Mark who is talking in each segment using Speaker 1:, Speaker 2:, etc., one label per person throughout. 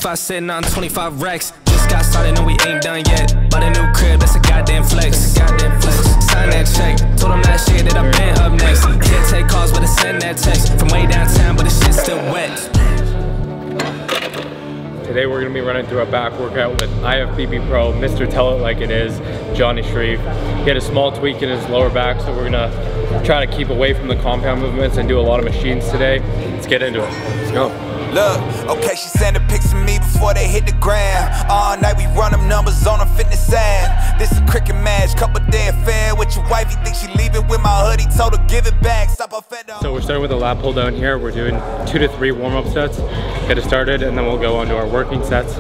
Speaker 1: 25 sitting on 25 racks. Just got started, no we ain't done yet. But a new crib, that's a goddamn flex. Sign that check, told him that shit that I've been up next. Can't take calls, but I send that text from way downtown, but the shit's still wet.
Speaker 2: Today we're gonna be running through a back workout with IFBB Pro, Mr. Tell It Like It Is, Johnny Shreve. He had a small tweak in his lower back, so we're gonna try to keep away from the compound movements and do a lot of machines today. Let's get into it. Let's go.
Speaker 3: Look, okay, she sent a pics of me before they hit the gram. All night we run them numbers on a fitness app. This a cricket match, couple day affair with your wife. You think she leave it with my hoodie, told her give it back. Stop her fed up.
Speaker 2: So we're starting with a lat pull down here. We're doing 2 to 3 warm-up sets. Get it started, and then we'll go on to our working sets.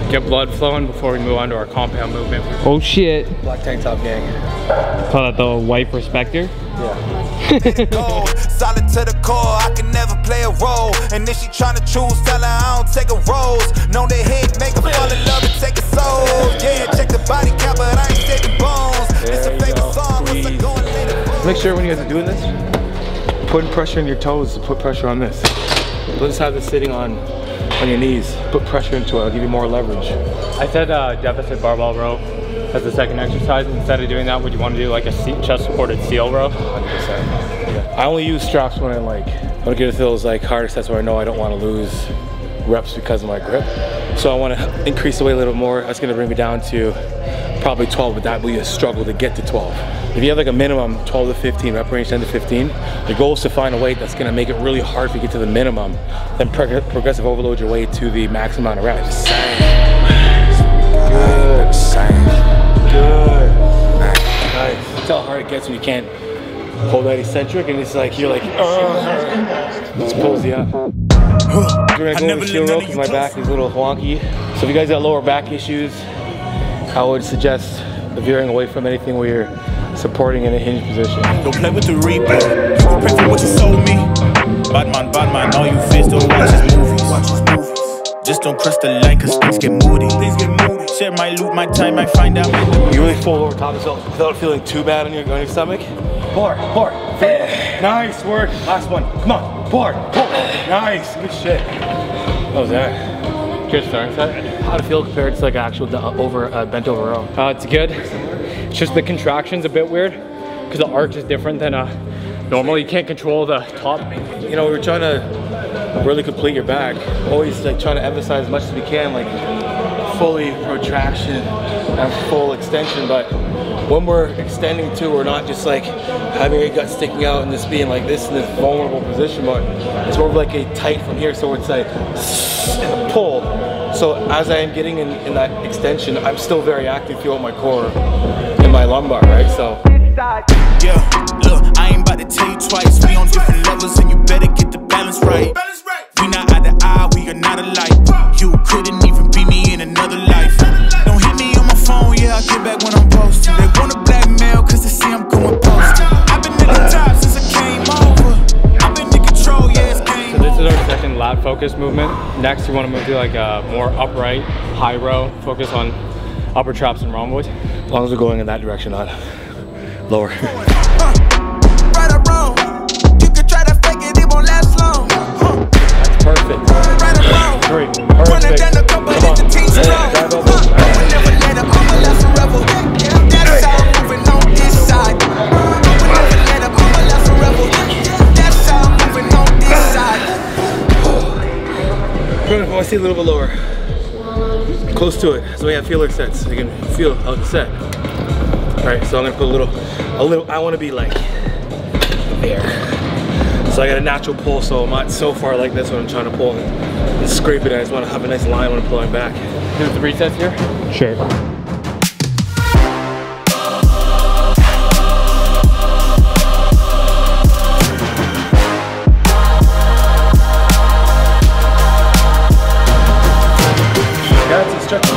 Speaker 2: Get blood flowing before we move on to our compound movement.
Speaker 4: Oh shit.
Speaker 2: Black tank top gang.
Speaker 4: Call that the wife respecter?
Speaker 2: Yeah.
Speaker 3: Solid to the core, I can never play a role. And if she tryna choose, tell her I don't take a rose. Know the hit, make her fall in love and take a soul. Yeah, check the body count, but I ain't taking bones. It's a favorite song, once I go and later.
Speaker 5: Make sure when you guys are doing this, putting pressure on your toes to put pressure on this. Don't just have this sitting on your knees. Put pressure into it, it'll give you more leverage.
Speaker 2: I said deficit barbell row as the second exercise. Instead of doing that, would you want to do like a chest supported seal row?
Speaker 5: 100%. Yeah. I only use straps when I get to those harder sets where I know I don't want to lose reps because of my grip. So I want to increase the weight a little more. That's going to bring me down to probably 12, but that will be a struggle to get to 12. If you have a minimum 12 to 15 rep range, 10 to 15, the goal is to find a weight that's going to make it really hard for you to get to the minimum, then progressive overload your way to the max amount of reps. Good. Good. Nice. That's how hard it gets when you can't hold that eccentric, and it's you're let's pose the up. We're gonna go into steel row because my back is a little wonky. So if you guys got lower back issues, I would suggest veering away from anything where you're supporting in a hinge position.
Speaker 3: Don't play with the replay. Pray for what you sold me. Bad man, all you face don't watch his movies. Just don't press the line cause things get moody. Share my loot, my time, I find out.
Speaker 5: You really fold over top of yourself without feeling too bad on your stomach. Pour. Nice work. Last one. Come on. Pour. Nice. Good shit. What was that?
Speaker 2: Good starting set.
Speaker 5: How'd it feel compared to actual bent over row?
Speaker 2: It's good. It's just the contraction's a bit weird because the arch is different than normal. You can't control the top.
Speaker 5: You know, we're trying to really complete your back. Always trying to emphasize as much as we can, fully protraction and full extension. But when we're extending too, we're not just having your gut sticking out and just being like this in this vulnerable position, but it's more of a tight from here. So it's and a pull. So as I am getting in that extension, I'm still very active throughout my core and my lumbar, right? So.
Speaker 3: Yeah, look, I ain't about to tell you twice. We on different levels and you better get the balance right. We not eye to eye, we are not alike. You couldn't even be me in another life. Don't hit me on my phone, yeah, I'll get back when I'm posted. They wanna blackmail cause they see I'm going posted. I've been at the top since I came over. I've been in control, yeah, it's game over.
Speaker 2: So this is our second lat focus movement. Next you want to move to a more upright, high row. Focus on upper traps and rhomboids.
Speaker 5: As long as we're going in that direction, not lower.
Speaker 3: Right or wrong, you can try to fake it, it won't last long.
Speaker 5: That's perfect.
Speaker 3: Right or wrong,
Speaker 5: perfect.
Speaker 3: Down a couple hit the team strong. We never let up, I'ma last forever. That's how I'm moving on this side. We never let up, I'ma last forever. That's how I'm moving on this side.
Speaker 5: I want to see a little bit lower. Close to it, so we have feeler sets, so you can feel how it's set. Alright, so I'm gonna put a little, I wanna be there. So I got a natural pull, so I'm not so far like this when I'm trying to pull and scrape it. I just wanna have a nice line when I'm pulling back.
Speaker 2: Do 3 sets here?
Speaker 4: Sure.
Speaker 5: Yeah, it's a stretch.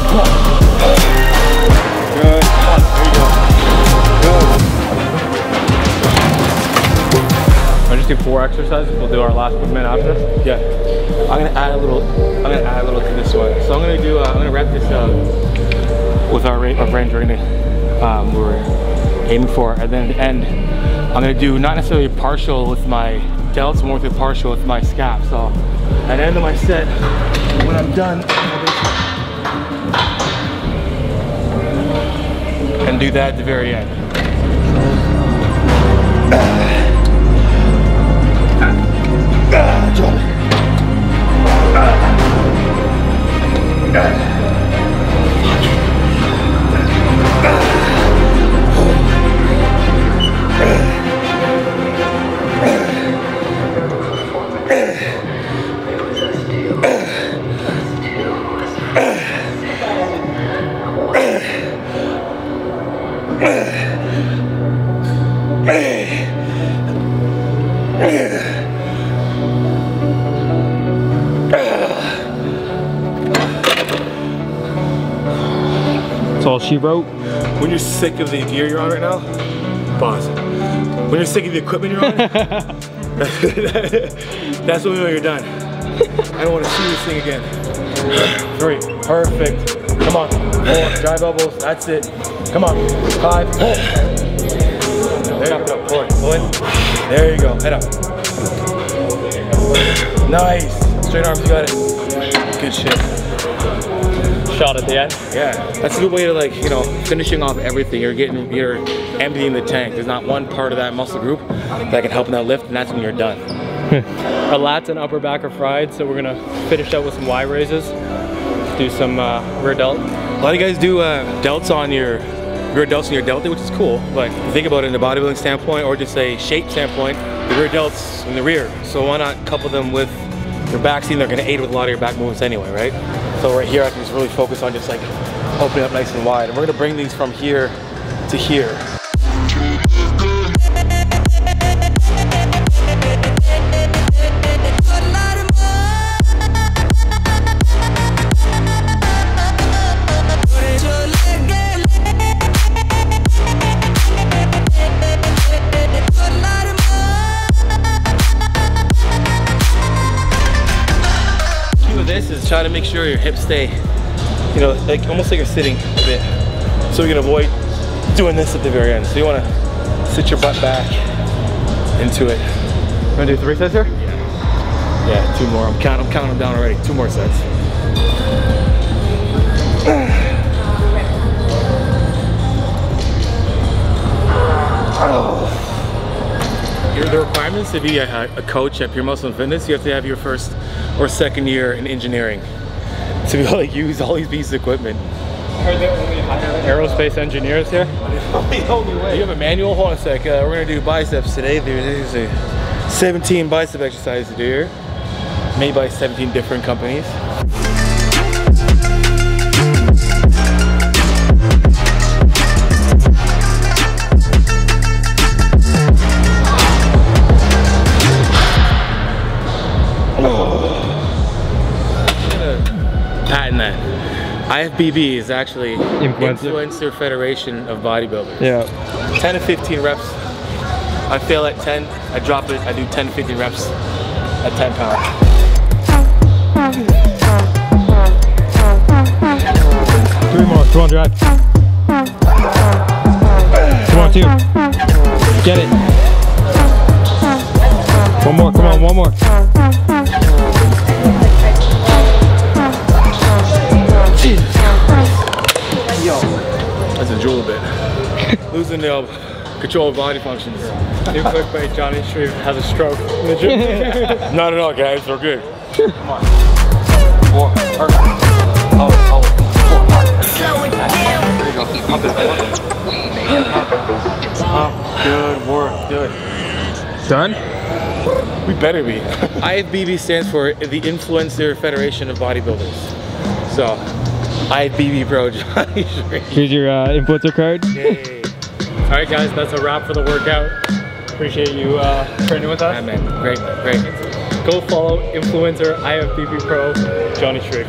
Speaker 5: Come on. Good. There you go. Good.
Speaker 2: I'll just do 4 exercises. We'll do our last movement after.
Speaker 5: Yeah. I'm gonna add a little to this one. So I'm gonna wrap this up with our range we're aiming for, and then at the end I'm gonna do not necessarily partial with my delts, more with the partial with my scap. So at the end of my set, when I'm done, and do that at the very end.
Speaker 4: That's all she wrote.
Speaker 5: When you're sick of the gear you're on right now, pause. When you're sick of the equipment you're on, that's when we know you're done. I don't want to see this thing again. 3, perfect. Come on, 4, drive elbows, that's it. Come on, 5, pull. There you go, pull in. There you go, head up. Nice, straight arms, you got it. Good shit.
Speaker 2: Shot at the end.
Speaker 5: Yeah, that's a good way to, like, you know, finishing off everything. You're emptying the tank. There's not one part of that muscle group that can help in that lift, and that's when you're done.
Speaker 2: Our lats and upper back are fried, so we're gonna finish out with some Y raises. Do some rear delt.
Speaker 5: A lot of you guys do delts on your rear delts on your delta, which is cool, but think about it in a bodybuilding standpoint or just a shape standpoint, the rear delts in the rear. So why not couple them with your back seam? They're gonna aid with a lot of your back movements anyway, right? So right here, I can just really focus on just like opening up nice and wide. And we're gonna bring these from here to here. This is try to make sure your hips stay, you know, like almost like you're sitting a bit, so we can avoid doing this at the very end. So you want to sit your butt back into it.
Speaker 2: You wanna do 3 sets here?
Speaker 5: Yeah, 2 more. I'm counting them down already. 2 more sets. The requirements to be a coach at Pure Muscle and Fitness, you have to have your first or second year in engineering to be able to use all these pieces of equipment.
Speaker 2: Are there only aerospace engineers here?
Speaker 5: The only way. You have a manual? Hold on a sec. We're gonna do biceps today. There's 17 bicep exercises to do here, made by 17 different companies. Patent that. IFBB is actually Influencer Federation of Bodybuilders.
Speaker 4: Yeah.
Speaker 5: 10 to 15 reps. I fail at 10, I drop it, I do 10 to 15 reps at 10 pounds.
Speaker 4: 3 more, come on, drive. Come on, 2. Get it. 1 more, come on, 1 more.
Speaker 5: That's a jewel a bit. Losing the control of body functions.
Speaker 2: New clickbait, Johnny Shreve has a stroke in the gym.
Speaker 5: Not at all, guys, we're good. Come on. 4, perfect. Hold, 4, good work, good.
Speaker 4: Done?
Speaker 5: We better be. IFBB stands for the Influencer Federation of Bodybuilders. So, IFBB Pro Johnny Shreve.
Speaker 4: Here's your influencer card.
Speaker 5: Yay.
Speaker 2: All right, guys, that's a wrap for the workout. Appreciate you training with us.
Speaker 5: Yeah, man, great, great.
Speaker 2: Go follow influencer IFBB Pro Johnny Shreve.